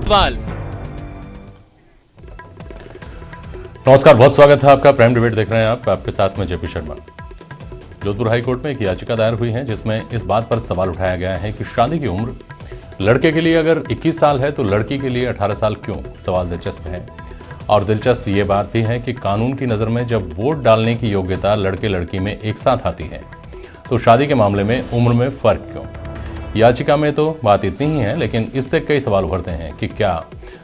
सवाल। नमस्कार, बहुत स्वागत है आपका। प्राइम डिबेट देख रहे हैं आप, आपके साथ में JP Sharma. Jodhpur high court में एक याचिका दायर हुई है जिसमें इस बात पर सवाल उठाया गया है कि शादी की उम्र लड़के के लिए अगर 21 साल है तो लड़की के लिए 18 साल क्यों। सवाल दिलचस्प है और दिलचस्प ये बात भी है कि कानून की नज़र में जब वोट डालने की योग्यता लड़के लड़की में एक साथ आती है तो शादी के मामले में उम्र में फ़र्क क्यों। याचिका में तो बात इतनी ही है, लेकिन इससे कई सवाल उभरते हैं कि क्या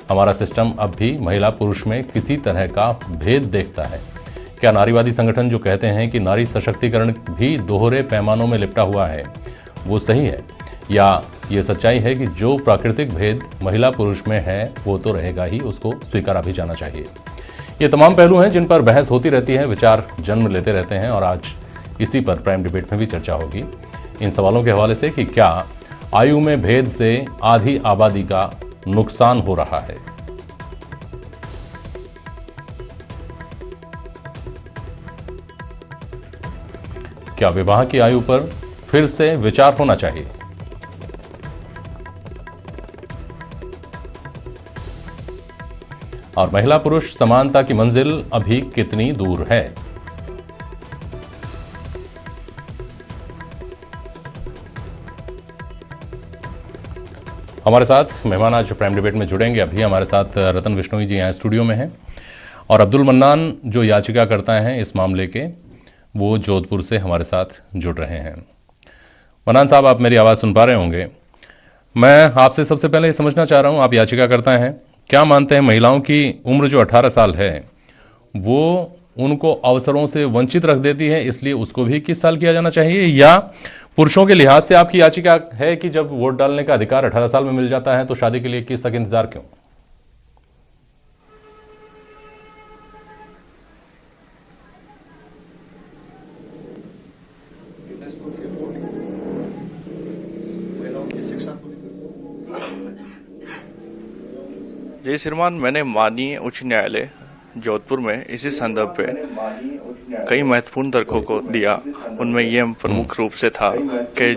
हमारा सिस्टम अब भी महिला पुरुष में किसी तरह का भेद देखता है। क्या नारीवादी संगठन जो कहते हैं कि नारी सशक्तिकरण भी दोहरे पैमानों में लिपटा हुआ है वो सही है, या ये सच्चाई है कि जो प्राकृतिक भेद महिला पुरुष में है वो तो रहेगा ही, उसको स्वीकारा भी जाना चाहिए। ये तमाम पहलू हैं जिन पर बहस होती रहती है, विचार जन्म लेते रहते हैं और आज इसी पर प्राइम डिबेट में भी चर्चा होगी। इन सवालों के हवाले से कि क्या आयु में भेद से आधी आबादी का नुकसान हो रहा है। क्या विवाह की आयु पर फिर से विचार होना चाहिए। और महिला पुरुष समानता की मंजिल अभी कितनी दूर है। हमारे साथ मेहमान आज प्राइम डिबेट में जुड़ेंगे। अभी हमारे साथ रतन बिश्नोई जी यहाँ स्टूडियो में हैं और अब्दुल मन्नान जो याचिका करता हैं इस मामले के, वो जोधपुर से हमारे साथ जुड़ रहे हैं। मन्नान साहब, आप मेरी आवाज़ सुन पा रहे होंगे। मैं आपसे सबसे पहले ये समझना चाह रहा हूँ, आप याचिका करता हैं, क्या मानते हैं महिलाओं की उम्र जो 18 साल है वो उनको अवसरों से वंचित रख देती है, इसलिए उसको भी 21 साल किया जाना चाहिए, या पुरुषों के लिहाज से आपकी याचिका है कि जब वोट डालने का अधिकार 18 साल में मिल जाता है तो शादी के लिए 21 तक इंतजार क्यों। जय श्रीमान, मैंने माननीय उच्च न्यायालय जोधपुर में इसी संदर्भ पे कई महत्वपूर्ण तर्कों को दिया। उनमें यह प्रमुख रूप से था कि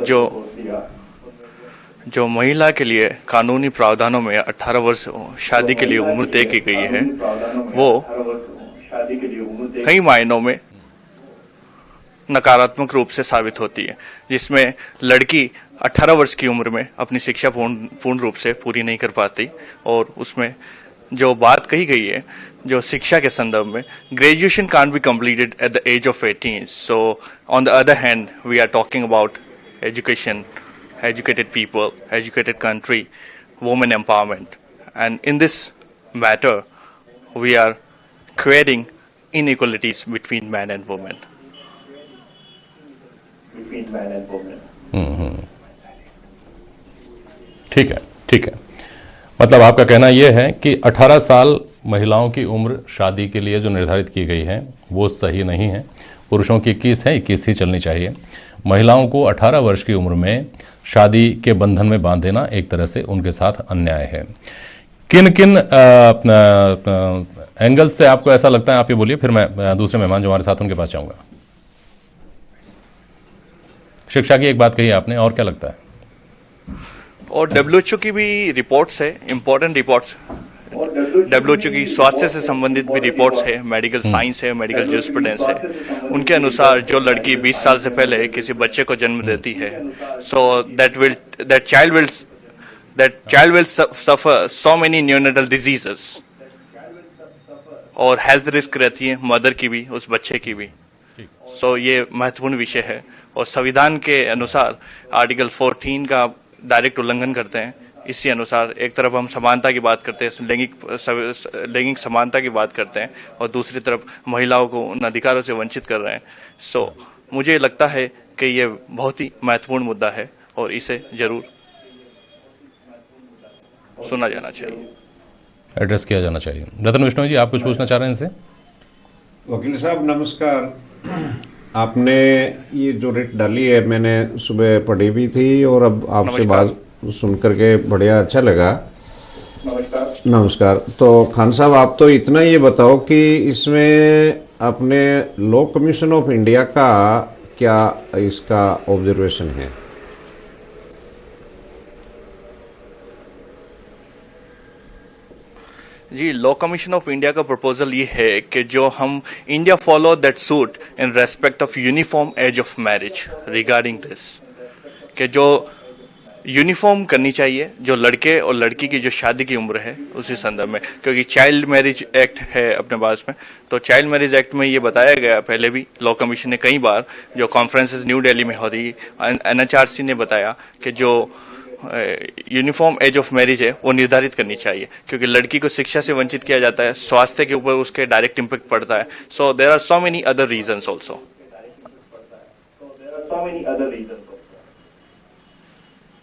जो महिला के लिए कानूनी प्रावधानों में 18 वर्ष शादी के लिए उम्र तय की गई है वो कई मायनों में नकारात्मक रूप से साबित होती है, जिसमें लड़की 18 वर्ष की उम्र में अपनी शिक्षा पूर्ण रूप से पूरी नहीं कर पाती। और उसमें जो बात कही गई है जो शिक्षा के संदर्भ में, graduation can't be completed at the age of 18। So on the other hand we are talking about education, educated people, educated country, women empowerment, and in this matter we are creating inequalities between men and women. ठीक है, ठीक है। मतलब आपका कहना यह है कि 18 साल महिलाओं की उम्र शादी के लिए जो निर्धारित की गई है वो सही नहीं है। पुरुषों की 21 है, 21 ही चलनी चाहिए। महिलाओं को 18 वर्ष की उम्र में शादी के बंधन में बांध देना एक तरह से उनके साथ अन्याय है। किन किन एंगल से आपको ऐसा लगता है, आप ये बोलिए, फिर मैं दूसरे मेहमान जो हमारे साथ उनके पास जाऊंगा। शिक्षा की एक बात कही आपने, और क्या लगता है? और डब्ल्यूएचओ की भी रिपोर्ट्स है, इंपॉर्टेंट रिपोर्ट्स। डब्ल्यूएचओ की स्वास्थ्य से संबंधित भी रिपोर्ट्स है, मेडिकल साइंस है, मेडिकल जूरिस्प्रूडेंस है। उनके अनुसार जो लड़की 20 साल से पहले किसी बच्चे को जन्म देती है, so that child will suffer so many neonatal diseases, और हेल्थ रिस्क रहती है मदर की भी, उस बच्चे की भी। सो ये महत्वपूर्ण विषय है और संविधान के अनुसार आर्टिकल 14 का डायरेक्ट उल्लंघन करते हैं। इसी अनुसार एक तरफ हम समानता की बात करते हैं, लैंगिक समानता की बात करते हैं, और दूसरी तरफ महिलाओं को उन अधिकारों से वंचित कर रहे हैं। सो मुझे लगता है कि ये बहुत ही महत्वपूर्ण मुद्दा है और इसे जरूर सुना जाना चाहिए, एड्रेस किया जाना चाहिए। रतन बिश्नोई जी, आप कुछ पूछना चाह रहे हैं इनसे? वकील साहब नमस्कार। आपने ये जो रिट डाली है मैंने सुबह पढ़ी भी थी और अब आपसे बात सुन करके बढ़िया अच्छा लगा। नमस्कार। तो खान साहब, आप तो इतना ये बताओ कि इसमें अपने लॉ कमीशन ऑफ इंडिया का क्या इसका ऑब्जर्वेशन है? जी, लॉ कमीशन ऑफ इंडिया का प्रपोजल ये है कि जो हम India follow that suit in respect of uniform age of marriage regarding this, कि जो यूनिफॉर्म करनी चाहिए जो लड़के और लड़की की जो शादी की उम्र है उसी संदर्भ में, क्योंकि चाइल्ड मैरिज एक्ट है अपने पास में। तो चाइल्ड मैरिज एक्ट में ये बताया गया, पहले भी लॉ कमीशन ने कई बार जो कॉन्फ्रेंसेस न्यू दिल्ली में हो रही, NHRC ने बताया कि जो यूनिफॉर्म एज ऑफ मैरिज है वो निर्धारित करनी चाहिए, क्योंकि लड़की को शिक्षा से वंचित किया जाता है, स्वास्थ्य के ऊपर उसके डायरेक्ट इम्पैक्ट पड़ता है। So there are so many other reasons also.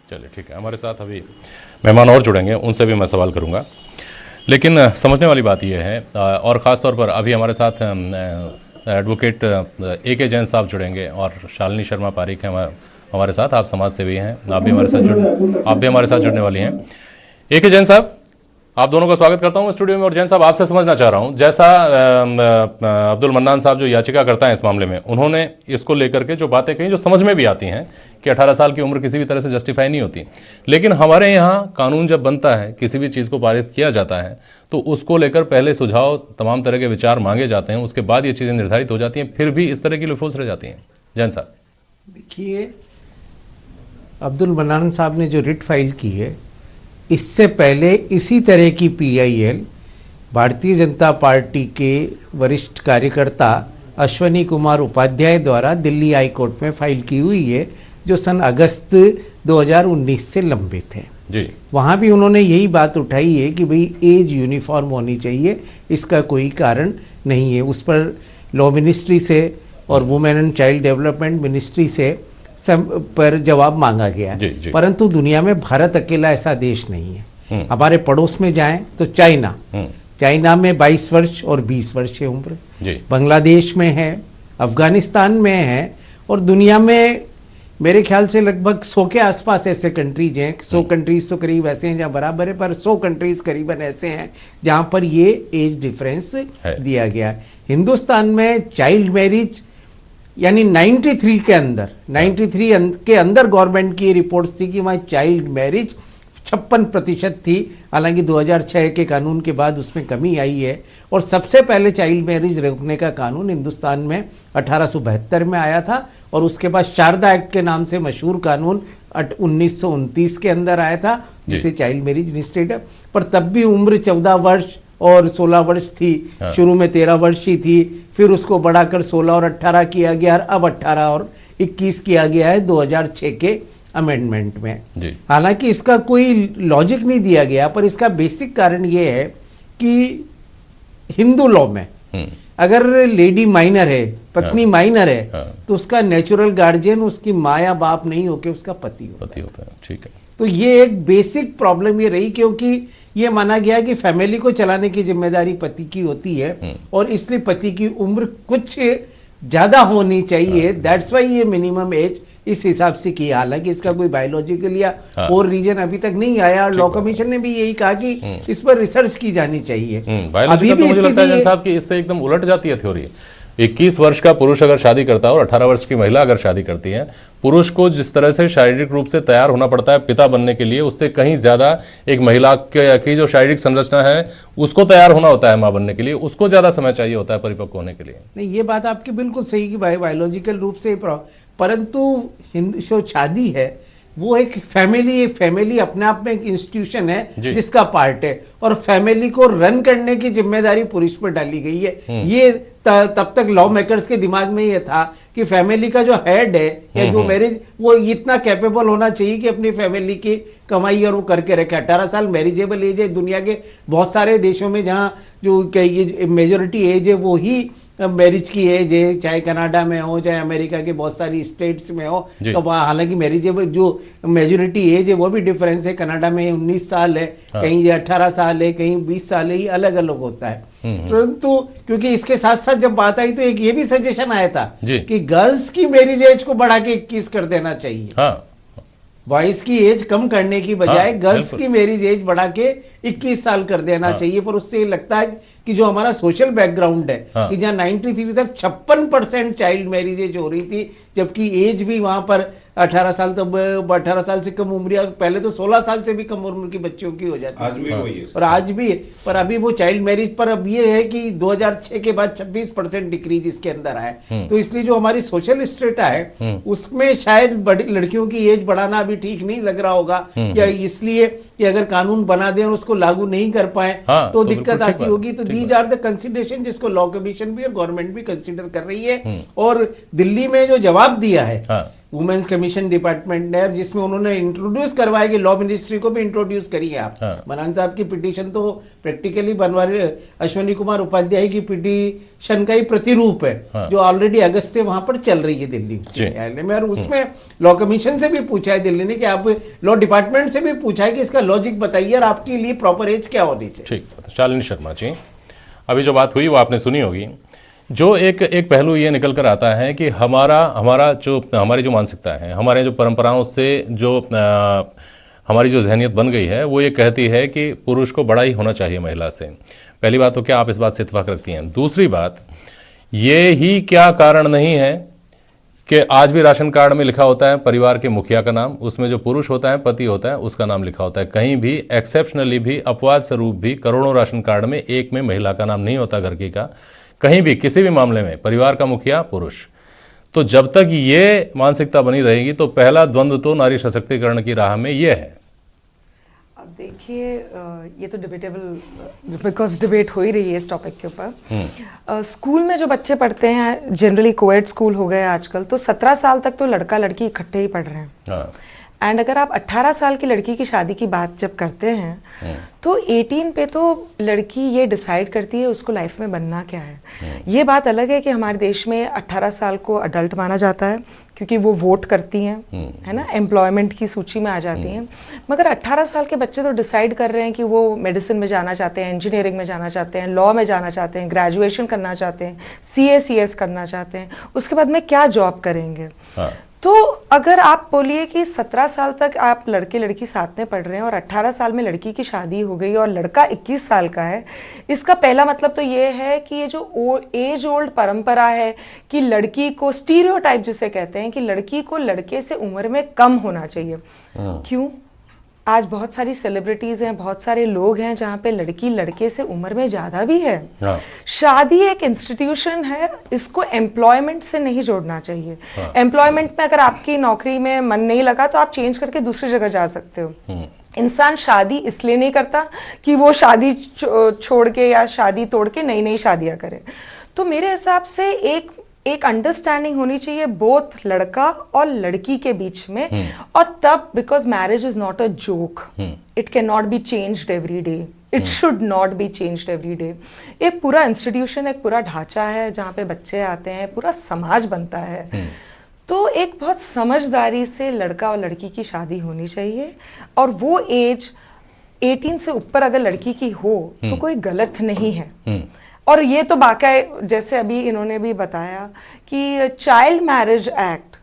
चलिए ठीक है, हमारे साथ अभी मेहमान और जुड़ेंगे, उनसे भी मैं सवाल करूंगा, लेकिन समझने वाली बात यह है, और ख़ास तौर पर अभी हमारे साथ एडवोकेट AK जैन साहब जुड़ेंगे और शालिनी शर्मा पारिक हैं हमारे साथ। आप समाज सेवी हैं, आप भी हमारे साथ जुड़ने वाली हैं। AK जैन साहब, आप दोनों का स्वागत करता हूं स्टूडियो में। और जैन साहब, आपसे समझना चाह रहा हूं, जैसा अब्दुल मन्नान साहब जो याचिका करता है इस मामले में, उन्होंने इसको लेकर के जो बातें कही जो समझ में भी आती हैं कि 18 साल की उम्र किसी भी तरह से जस्टिफाई नहीं होती, लेकिन हमारे यहाँ कानून जब बनता है, किसी भी चीज़ को पारित किया जाता है, तो उसको लेकर पहले सुझाव, तमाम तरह के विचार मांगे जाते हैं, उसके बाद ये चीज़ें निर्धारित हो जाती हैं, फिर भी इस तरह की लूपहोल्स रह जाती हैं। जैन साहब देखिए, अब्दुल मन्नान साहब ने जो रिट फाइल की है, इससे पहले इसी तरह की PIL भारतीय जनता पार्टी के वरिष्ठ कार्यकर्ता अश्वनी कुमार उपाध्याय द्वारा दिल्ली हाई कोर्ट में फाइल की हुई है, जो सन अगस्त 2019 से लंबित है जी। वहाँ भी उन्होंने यही बात उठाई है कि भाई एज यूनिफॉर्म होनी चाहिए, इसका कोई कारण नहीं है। उस पर लॉ मिनिस्ट्री से और women and child development ministry से सब पर जवाब मांगा गया है। परंतु दुनिया में भारत अकेला ऐसा देश नहीं है। हमारे पड़ोस में जाएं तो चाइना में 22 वर्ष और 20 वर्ष है उम्र, बांग्लादेश में है, अफगानिस्तान में है, और दुनिया में मेरे ख्याल से लगभग 100 के आसपास ऐसे कंट्रीज हैं। 100 कंट्रीज तो करीब ऐसे हैं जहाँ बराबर है, पर 100 कंट्रीज करीबन ऐसे हैं जहाँ पर ये एज डिफरेंस दिया गया है। हिंदुस्तान में चाइल्ड मैरिज यानी 93 के अंदर गवर्नमेंट की रिपोर्ट्स थी कि वहाँ चाइल्ड मैरिज 56% थी। हालांकि 2006 के कानून के बाद उसमें कमी आई है, और सबसे पहले चाइल्ड मैरिज रोकने का कानून हिंदुस्तान में 1872 में आया था, और उसके बाद शारदा एक्ट के नाम से मशहूर कानून 1929 के अंदर आया था, जिसे चाइल्ड मैरिज निश्चित है। पर तब भी उम्र 14 वर्ष और 16 वर्ष थी। शुरू में 13 वर्ष ही थी, फिर उसको बढ़ाकर 16 और 18 किया गया, और अब 18 और 21 किया गया है 2006 के अमेंडमेंट में। हालांकि इसका कोई लॉजिक नहीं दिया गया, पर इसका बेसिक कारण ये है कि हिंदू लॉ में अगर लेडी माइनर है, पत्नी माइनर है, तो उसका नेचुरल गार्जियन उसकी माँ या बाप नहीं होके उसका पति होता है। ठीक है। तो ये एक बेसिक प्रॉब्लम ये रही, क्योंकि ये माना गया कि फैमिली को चलाने की जिम्मेदारी पति की होती है, और इसलिए पति की उम्र कुछ ज्यादा होनी चाहिए। दैट्स वाई ये मिनिमम एज इस हिसाब से की। हालांकि इसका कोई बायोलॉजिकल या और रीजन अभी तक नहीं आया, और लॉ कमीशन ने भी यही कहा कि इस पर रिसर्च की जानी चाहिए। अभी भी मुझे लगता है साहब कि इससे एकदम उलट जाती है थ्योरी। 21 वर्ष का पुरुष अगर शादी करता है और 18 वर्ष की महिला अगर शादी करती है, पुरुष को जिस तरह से शारीरिक रूप से तैयार होना पड़ता है पिता बनने के लिए, उससे कहीं ज्यादा एक महिला की जो शारीरिक संरचना है उसको तैयार होना होता है मां बनने के लिए, उसको ज्यादा समय चाहिए होता है परिपक्व होने के लिए। नहीं, ये बात आपकी बिल्कुल सही कि बायोलॉजिकल रूप से, परंतु जो शादी है वो एक फैमिली अपने आप में एक इंस्टीट्यूशन है जिसका पार्ट है, और फैमिली को रन करने की जिम्मेदारी पुरुष पर डाली गई है। ये तब तक लॉ मेकर्स के दिमाग में ये था कि फैमिली का जो हेड है या जो मैरिज, वो इतना कैपेबल होना चाहिए कि अपनी फैमिली की कमाई और वो करके रखे। 18 साल मैरिजेबल एज है। दुनिया के बहुत सारे देशों में जहाँ जो मेजोरिटी एज है वो ही मैरिज की एज है, चाहे कनाडा में हो चाहे अमेरिका के बहुत सारी स्टेट्स में हो। तो हालांकि मैरिजेबल जो मेजोरिटी एज है वो भी डिफरेंस है। कनाडा में 19 साल है, कहीं 18 साल है, कहीं 20 साल है, ये अलग अलग होता है। परंतु क्योंकि इसके साथ साथ जब बात आई तो एक ये भी सजेशन आया था कि गर्ल्स की मैरिज एज को बढ़ा के 21 कर देना चाहिए। बॉयज की एज कम करने की बजाय गर्ल्स की मैरिज एज बढ़ा के 21 साल कर देना चाहिए। पर उससे लगता है कि जो हमारा सोशल बैकग्राउंड है कि जहाँ 93 तक 56% चाइल्ड मैरिज एज हो रही थी, जबकि एज भी वहां पर 18 साल, तब 18 साल से कम उम्र, या पहले तो 16 साल से भी कम उम्र की बच्चियों की हो जाती आज भी वही है। और आज भी है। पर अभी वो चाइल्ड मैरिज पर अब ये है कि 2006 के बाद 26% डिक्रीज इसके अंदर आया। तो इसलिए जो हमारी सोशल स्टेटा है उसमें शायद बड़ी लड़कियों की एज बढ़ाना अभी ठीक नहीं लग रहा होगा, या इसलिए कि अगर कानून बना दें और उसको लागू नहीं कर पाए तो दिक्कत आती होगी। तो दीज आर द कंसिडरेशन जिसको लॉ कमीशन भी और गवर्नमेंट भी कंसिडर कर रही है। और दिल्ली में जो जवाब दिया है वुमेन्स कमीशन डिपार्टमेंट ने, जिसमें उन्होंने इंट्रोड्यूस करवाया कि लॉ मिनिस्ट्री को भी इंट्रोड्यूस करिए आप। मनान साहब की पिटीशन तो प्रैक्टिकली बनवारी अश्वनी कुमार उपाध्याय की पिटीशन का ही प्रतिरूप है, जो ऑलरेडी अगस्त से वहां पर चल रही है दिल्ली उच्च न्यायालय में। और उसमें लॉ कमीशन से भी पूछा है दिल्ली ने कि आप, लॉ डिपार्टमेंट से भी पूछा है कि इसका लॉजिक बताइए और आपके लिए प्रॉपर एज क्या होनी चाहिए। ठीक, शालिनी शर्मा जी, अभी जो बात हुई वो आपने सुनी होगी। जो एक पहलू ये निकल कर आता है कि हमारी जो मानसिकता है, हमारे जो परंपराओं से जो हमारी जो जहनीत बन गई है, वो ये कहती है कि पुरुष को बड़ा ही होना चाहिए महिला से। पहली बात तो क्या आप इस बात से इत्तेफाक रखती हैं? दूसरी बात, ये ही क्या कारण नहीं है कि आज भी राशन कार्ड में लिखा होता है परिवार के मुखिया का नाम, उसमें जो पुरुष होता है, पति होता है, उसका नाम लिखा होता है। कहीं भी एक्सेप्शनली भी, अपवाद स्वरूप भी करोड़ों राशन कार्ड में एक में महिला का नाम नहीं होता घर की का। कहीं भी किसी भी मामले में परिवार का मुखिया पुरुष। तो जब तक ये मानसिकता बनी रहेगी तो पहला द्वंद्व तो नारी सशक्तिकरण की राह में ये है। अब देखिए, ये तो डिबेटेबल, बिकॉज डिबेट हो ही रही है इस टॉपिक के ऊपर। स्कूल में जो बच्चे पढ़ते हैं, जनरली कोएड स्कूल हो गए आजकल, तो 17 साल तक तो लड़का लड़की इकट्ठे ही पढ़ रहे हैं। एंड अगर आप 18 साल की लड़की की शादी की बात जब करते हैं तो 18 पे तो लड़की ये डिसाइड करती है उसको लाइफ में बनना क्या है। ये बात अलग है कि हमारे देश में 18 साल को अडल्ट माना जाता है क्योंकि वो वोट करती हैं, है ना, एम्प्लॉयमेंट की सूची में आ जाती हैं। मगर 18 साल के बच्चे तो डिसाइड कर रहे हैं कि वो मेडिसिन में जाना चाहते हैं, इंजीनियरिंग में जाना चाहते हैं, लॉ में जाना चाहते हैं, ग्रेजुएशन करना चाहते हैं, CA CS करना चाहते हैं, उसके बाद में क्या जॉब करेंगे। तो अगर आप बोलिए कि 17 साल तक आप लड़के लड़की साथ में पढ़ रहे हैं और 18 साल में लड़की की शादी हो गई और लड़का 21 साल का है, इसका पहला मतलब तो ये है कि ये जो एज ओल्ड परंपरा है कि लड़की को, स्टीरियोटाइप जिसे कहते हैं कि लड़की को लड़के से उम्र में कम होना चाहिए। क्यों? आज बहुत सारी सेलिब्रिटीज हैं, बहुत सारे लोग हैं जहाँ पे लड़की लड़के से उम्र में ज्यादा भी है। शादी एक इंस्टीट्यूशन है, इसको एम्प्लॉयमेंट से नहीं जोड़ना चाहिए। एम्प्लॉयमेंट में अगर आपकी नौकरी में मन नहीं लगा तो आप चेंज करके दूसरी जगह जा सकते हो। इंसान शादी इसलिए नहीं करता कि वो शादी छोड़ के या शादी तोड़ के नई नई शादियां करे। तो मेरे हिसाब से एक अंडरस्टैंडिंग होनी चाहिए बोथ लड़का और लड़की के बीच में। और तब, because marriage is not a joke, it can not be changed every day, it should not be changed every day. एक पूरा इंस्टीट्यूशन, एक पूरा ढांचा है जहाँ पे बच्चे आते हैं, पूरा समाज बनता है। तो एक बहुत समझदारी से लड़का और लड़की की शादी होनी चाहिए। और वो एज 18 से ऊपर अगर लड़की की हो तो कोई गलत नहीं है। और ये तो बाकायदा, जैसे अभी इन्होंने भी बताया कि चाइल्ड मैरिज एक्ट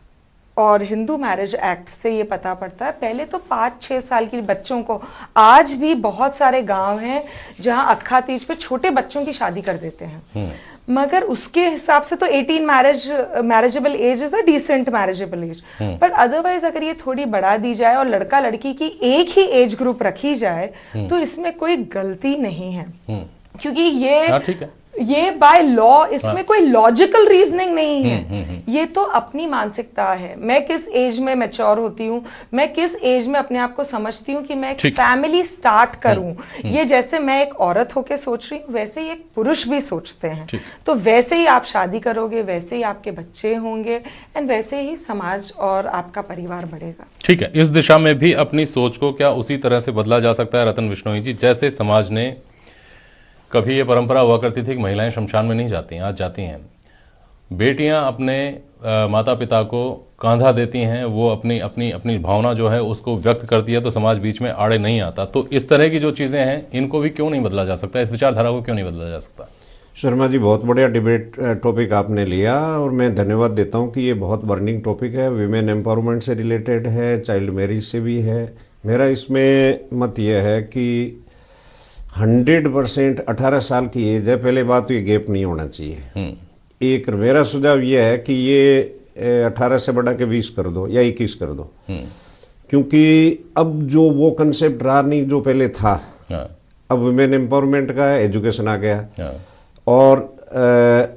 और हिंदू मैरिज एक्ट से ये पता पड़ता है। पहले तो 5-6 साल के बच्चों को, आज भी बहुत सारे गांव हैं जहां अक्खा तीज पे छोटे बच्चों की शादी कर देते हैं। मगर उसके हिसाब से तो 18 marriageable age is a decent marriageable age. पर अदरवाइज अगर ये थोड़ी बढ़ा दी जाए और लड़का लड़की की एक ही एज ग्रुप रखी जाए तो इसमें कोई गलती नहीं है। क्योंकि ये बाय लॉ, इसमें कोई लॉजिकल रीजनिंग नहीं है। ये तो अपनी मानसिकता है, मैं किस एज में मैच्योर होती हूँ, मैं किस एज में अपने आप को समझती हूँ कि मैं एक फैमिली स्टार्ट करूँ। ये जैसे मैं एक औरत होके सोच रही हूँ वैसे ही एक पुरुष भी सोचते हैं। तो वैसे ही आप शादी करोगे, वैसे ही आपके बच्चे होंगे एंड वैसे ही समाज और आपका परिवार बढ़ेगा। ठीक है, इस दिशा में भी अपनी सोच को क्या उसी तरह से बदला जा सकता है रतन बिश्नोई जी? जैसे समाज ने, कभी ये परंपरा हुआ करती थी कि महिलाएं शमशान में नहीं जाती हैं, आज जाती हैं। बेटियां अपने माता पिता को कांधा देती हैं, वो अपनी अपनी अपनी भावना जो है उसको व्यक्त करती है, तो समाज बीच में आड़े नहीं आता। तो इस तरह की जो चीज़ें हैं इनको भी क्यों नहीं बदला जा सकता, इस विचारधारा को क्यों नहीं बदला जा सकता? शर्मा जी, बहुत बढ़िया डिबेट टॉपिक आपने लिया और मैं धन्यवाद देता हूं कि ये बहुत बर्निंग टॉपिक है, विमेन एम्पावरमेंट से रिलेटेड है, चाइल्ड मैरिज से भी है। मेरा इसमें मत यह है कि 100% 18 साल की एज है, पहले बात तो ये गैप नहीं होना चाहिए। एक मेरा सुझाव ये है कि ये 18 से बढ़ा के 20 कर दो या 21 कर दो, क्योंकि अब जो वो कंसेप्ट रहा नहीं जो पहले था। हाँ, अब वुमेन एम्पावरमेंट का एजुकेशन आ गया, हाँ, और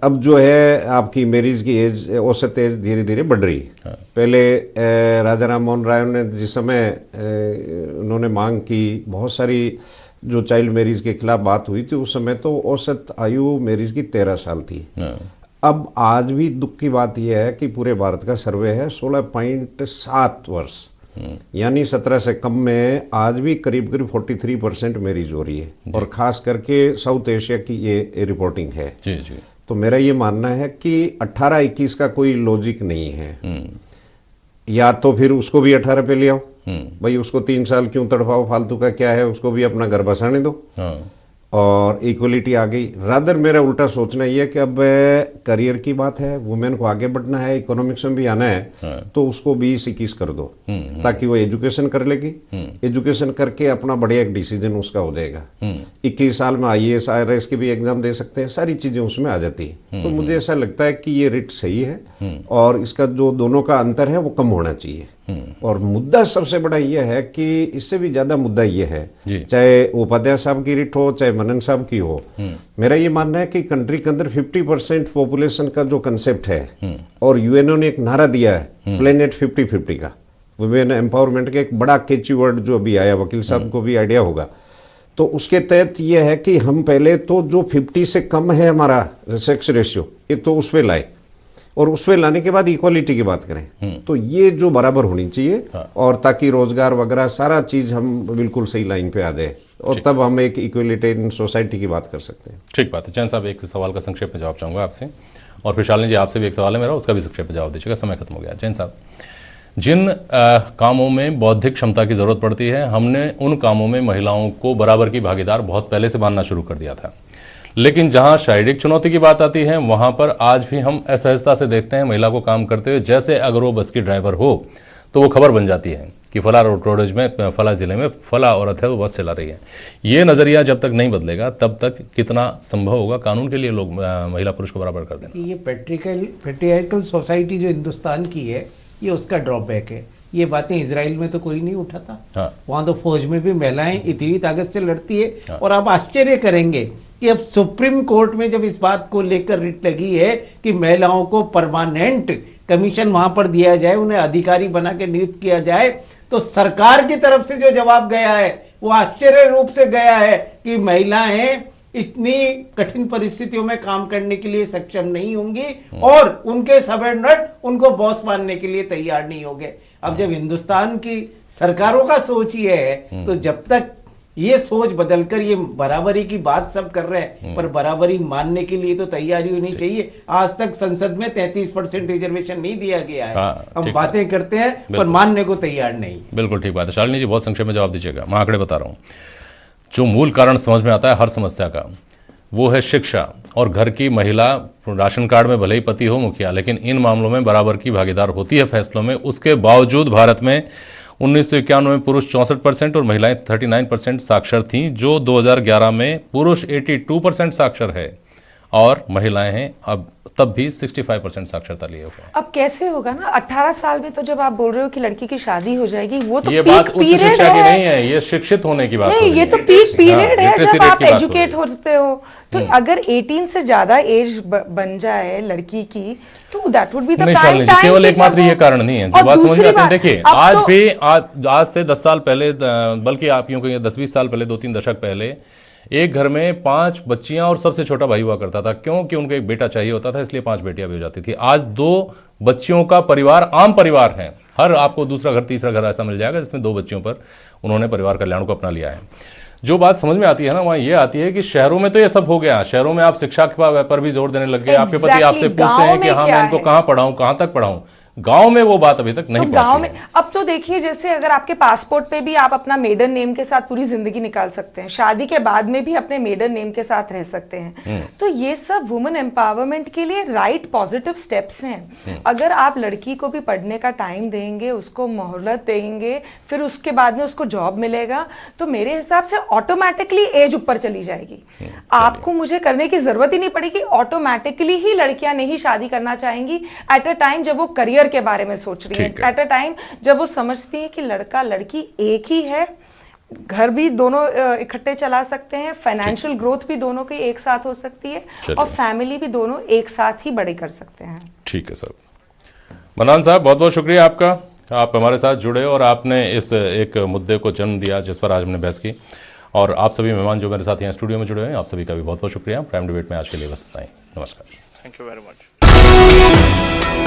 अब जो है आपकी मैरिज की एज, औसत एज धीरे धीरे बढ़ रही है। पहले राजा राम मोहन राय ने जिस समय उन्होंने मांग की, बहुत सारी जो चाइल्ड मैरिज के खिलाफ बात हुई थी, उस समय तो औसत आयु मैरिज की 13 साल थी। हाँ, अब आज भी दुख की बात यह है कि पूरे भारत का सर्वे है 16.7 वर्ष, यानी 17 से कम में आज भी करीब करीब 43% मैरिज हो रही है, और खास करके साउथ एशिया की ये रिपोर्टिंग है। जी जी। तो मेरा ये मानना है कि 18-21 का कोई लॉजिक नहीं है। या तो फिर उसको भी 18 पे ले आओ, भाई उसको 3 साल क्यों तड़पाओ, फालतू का क्या है, उसको भी अपना घर बसाने दो, हाँ, और इक्वलिटी आ गई। रादर मेरा उल्टा सोचना ये है कि अब करियर की बात है, वुमेन को आगे बढ़ना है, इकोनॉमिक्स में भी आना है, तो उसको 20-21 कर दो, ताकि वो एजुकेशन कर लेगी, एजुकेशन करके अपना बढ़िया एक डिसीजन उसका हो जाएगा। 21 साल में IAS IRS की भी एग्जाम दे सकते हैं, सारी चीजें उसमें आ जाती है। तो मुझे ऐसा लगता है कि ये रिट सही है, और इसका जो दोनों का अंतर है वो कम होना चाहिए। और मुद्दा सबसे बड़ा ये है कि इससे भी ज्यादा मुद्दा ये है, चाहे उपाध्याय साहब की रिट हो चाहे मनन साहब की हो, मेरा ये मानना है कि कंट्री के अंदर 50% पॉपुलेशन का जो कंसेप्ट है, और यूएनओ ने एक नारा दिया है प्लेनेट 50-50 का, वुमेन एम्पावरमेंट का एक बड़ा कैची वर्ड जो अभी आया, वकील साहब को भी आइडिया होगा। तो उसके तहत ये है कि हम पहले तो जो 50 से कम है हमारा सेक्स रेशियो, एक तो उस पर लाए, और उसमें लाने के बाद इक्वालिटी की बात करें, तो ये जो बराबर होनी चाहिए, और ताकि रोजगार वगैरह सारा चीज हम बिल्कुल सही लाइन पे आ जाए, और तब हम एक इक्वलिटी इन सोसाइटी की बात कर सकते हैं। ठीक बात है। चैन साहब, एक सवाल का संक्षेप में जवाब चाहूँगा आपसे, और फिर शालिनी जी आपसे भी एक सवाल है मेरा, उसका भी संक्षेप में जवाब दीजिएगा, समय खत्म हो गया। चैन साहब, जिन कामों में बौद्धिक क्षमता की ज़रूरत पड़ती है, हमने उन कामों में महिलाओं को बराबर की भागीदार बहुत पहले से मानना शुरू कर दिया था, लेकिन जहां शारीरिक चुनौती की बात आती है, वहां पर आज भी हम असहजता से देखते हैं महिला को काम करते हुए, जैसे अगर वो बस की ड्राइवर हो तो वो खबर बन जाती है कि फला रोडवेज में, फला जिले में फला औरत है वो बस चला रही है। ये नज़रिया जब तक नहीं बदलेगा तब तक कितना संभव होगा कानून के लिए लोग महिला पुरुष को बराबर कर देना। ये पेट्रियार्कल सोसाइटी जो हिंदुस्तान की है, ये उसका ड्रॉबैक है। ये बातें इजराइल में तो कोई नहीं उठाता। हाँ। वहाँ तो फौज में भी महिलाएं इतनी ताकत से लड़ती है। हाँ। और आप आश्चर्य करेंगे कि अब सुप्रीम कोर्ट में जब इस बात को लेकर रिट लगी है कि महिलाओं को परमानेंट कमीशन वहां पर दिया जाए, उन्हें अधिकारी बना के नियुक्त किया जाए, तो सरकार की तरफ से जो जवाब गया है वो आश्चर्य रूप से गया है कि महिलाएं इतनी कठिन परिस्थितियों में काम करने के लिए सक्षम नहीं होंगी, और उनके सबऑर्डिनेट उनको बॉस मानने के लिए तैयार नहीं होंगे। अब जब हिंदुस्तान की सरकारों का सोच ये है, तो जब तक ये सोच बदलकर ये बराबरी की बात सब कर रहे हैं, पर बराबरी मानने के लिए तो तैयारी होनी चाहिए। आज तक संसद में 33% रिजर्वेशन नहीं दिया गया है। हम बातें करते हैं पर मानने को तैयार नहीं। बिल्कुल ठीक बात है। शालिनी जी, बहुत संक्षेप में जवाब दीजिएगा, मैं आंकड़े बता रहा हूँ। जो मूल कारण समझ में आता है हर समस्या का, वो है शिक्षा, और घर की महिला राशन कार्ड में भले ही पति हो मुखिया, लेकिन इन मामलों में बराबर की भागीदार होती है फैसलों में। उसके बावजूद भारत में 1991 में पुरुष 64% और महिलाएं 39% साक्षर थीं, जो 2011 में पुरुष 82% साक्षर है और महिलाएं हैं अब तब भी 65% साक्षरता लिए हुए। अब कैसे होगा ना, 18 साल में तो जब आप बोल रहे हो कि लड़की की शादी हो जाएगी, वो तो ये पीक बात उच्च पीरियड शिक्षा की है। नहीं है, ये शिक्षित होने की बात नहीं, हो रही ये है। तो पीक पीरियड है लिटरेसी जब रेट आप की बात हो एजुकेट होते हो। तो अगर 18 से ज्यादा एज बन जाए लड़की की, तो दैट वुड बी द नहीं प्राइम शालिनी जी, टाइम। केवल एकमात्र ये कारण नहीं है, जो बात समझ में आती है। देखिए आज से 10 साल पहले, बल्कि आप यूं कहिए 10-20 साल पहले, 2-3 दशक पहले, एक घर में 5 बच्चियां और सबसे छोटा भाई हुआ करता था, क्योंकि उनको एक बेटा चाहिए होता था, इसलिए 5 बेटियां भी हो जाती थी। आज 2 बच्चियों का परिवार आम परिवार है। हर आपको दूसरा घर, तीसरा घर ऐसा मिल जाएगा जिसमें 2 बच्चियों पर उन्होंने परिवार कल्याण को अपना लिया है। जो बात समझ में आती है ना, वहाँ ये आती है कि शहरों में तो ये सब हो गया। शहरों में आप शिक्षा पर भी जोर देने लग गए। आपके पति आपसे पूछते हैं कि हाँ मैं इनको कहाँ पढ़ाऊँ, कहाँ तक पढ़ाऊँ। गांव में वो बात अभी तक नहीं पहुंची। गांव में अब तो देखिए, जैसे अगर आपके पासपोर्ट पे भी आप अपना मेडन नेम के साथ पूरी जिंदगी निकाल सकते हैं, शादी के बाद में भी अपने मेडन नेम के साथ रह सकते हैं। तो ये सब वुमेन एम्पावरमेंट के लिए राइट पॉजिटिव स्टेप्स हैं। अगर आप लड़की को भी पढ़ने का टाइम देंगे, उसको मोहलत देंगे, फिर उसके बाद में उसको जॉब मिलेगा, तो मेरे हिसाब से ऑटोमेटिकली एज ऊपर चली जाएगी। आपको मुझे करने की जरूरत ही नहीं पड़ेगी, ऑटोमेटिकली ही लड़कियां नहीं शादी करना चाहेंगी एट अ टाइम जब वो करियर करियर के बारे में सोच रही ठीक हैं है। एट अ टाइम जब वो समझती हैं कि लड़का लड़की एक ही है, घर भी दोनों इकट्ठे चला सकते हैं, फाइनेंशियल ग्रोथ भी दोनों की एक साथ हो सकती है चलिए। और फैमिली भी दोनों एक साथ ही बड़ी कर सकते हैं। ठीक है सर। मन्नान साहब, बहुत बहुत शुक्रिया आपका, आप हमारे साथ जुड़े और आपने इस एक मुद्दे को जन्म दिया जिस पर आज हमने बहस की। और आप सभी मेहमान जो मेरे साथ यहाँ स्टूडियो में जुड़े हैं, आप सभी का भी बहुत बहुत शुक्रिया। प्राइम डिबेट में आज के लिए बस इतना ही। नमस्कार। Thank you very much.